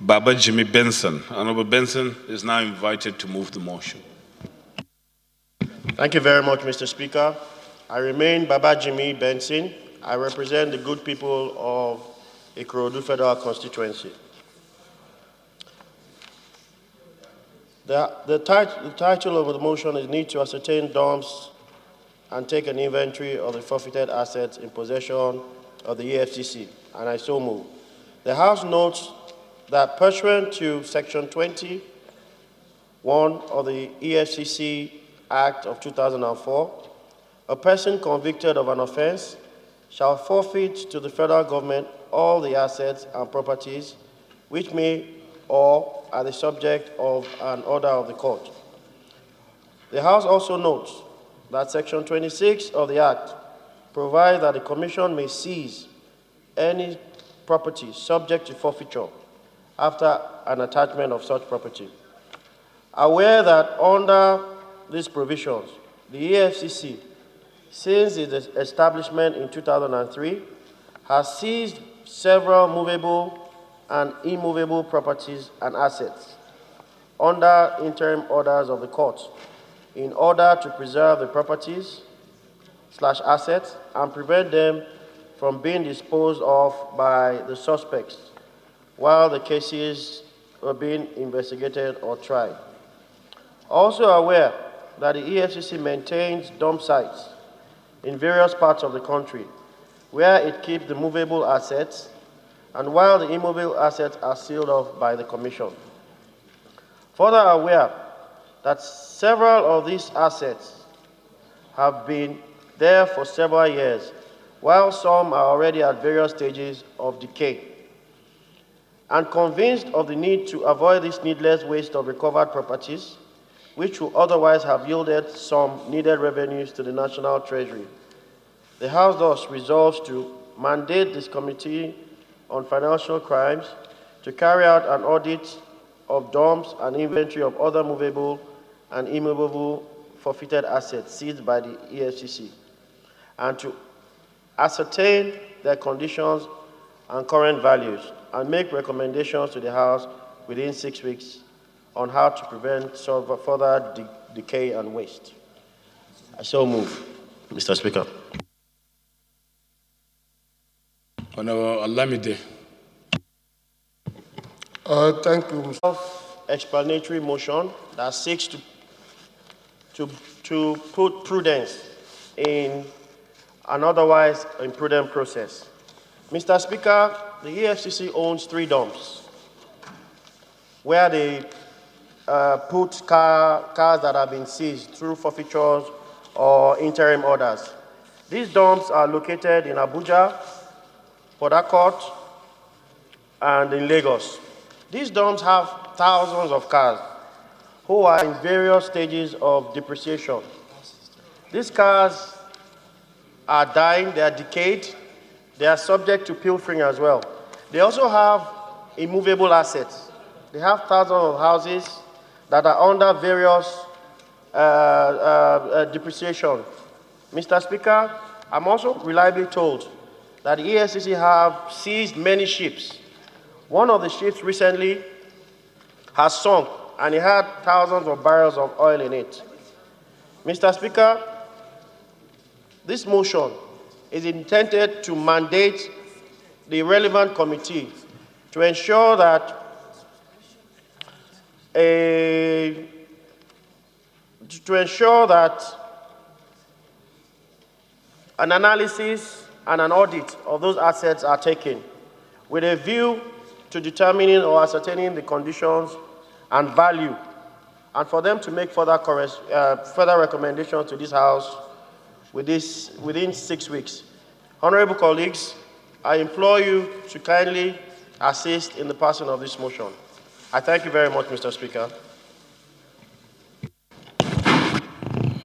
Babajimi Benson. Honorable Benson is now invited to move the motion. Thank you very much, Mr. Speaker. I remain Babajimi Benson. I represent the good people of Ikorodu Federal Constituency. The title of the motion is Need to Ascertain Dumps and Take an Inventory of the Forfeited Assets in Possession of the EFCC, and I so move. The House notes that pursuant to Section 21 of the EFCC Act of 2004, a person convicted of an offense shall forfeit to the federal government all the assets and properties which may or are the subject of an order of the court. The House also notes that Section 26 of the Act provides that the Commission may seize any property subject to forfeiture after an attachment of such property. Aware that under these provisions, the EFCC, since its establishment in 2003, has seized several movable and immovable properties and assets under interim orders of the court in order to preserve the properties/assets and prevent them from being disposed of by the suspects while the cases were being investigated or tried. Also aware that the EFCC maintains dump sites in various parts of the country where it keeps the movable assets and while the immovable assets are sealed off by the Commission. Further aware that several of these assets have been there for several years, while some are already at various stages of decay, and convinced of the need to avoid this needless waste of recovered properties, which would otherwise have yielded some needed revenues to the National Treasury. The House thus resolves to mandate this Committee on Financial Crimes to carry out an audit of dumps and inventory of other movable and immovable forfeited assets seized by the EFCC, and to ascertain their conditions and current values, and make recommendations to the House within 6 weeks on how to prevent further decay and waste. I so move, Mr. Speaker. Honorable Olamide. Thank you. Explanatory motion that seeks to put prudence in an otherwise imprudent process. Mr. Speaker, the EFCC owns 3 dumps where they put cars that have been seized through forfeitures or interim orders. These dumps are located in Abuja, Port Harcourt, and in Lagos. These dumps have thousands of cars who are in various stages of depreciation. These cars are dying, they are decayed, they are subject to pilfering as well. They also have immovable assets. They have thousands of houses that are under various depreciation. Mr. Speaker, I'm also reliably told that the EFCC have seized many ships. One of the ships recently has sunk and it had thousands of barrels of oil in it. Mr. Speaker, this motion is intended to mandate the relevant committee to ensure that an analysis and an audit of those assets are taken with a view to determining or ascertaining the conditions and value, and for them to make further recommendations to this House within 6 weeks. Honorable colleagues, I implore you to kindly assist in the passing of this motion. I thank you very much, Mr. Speaker.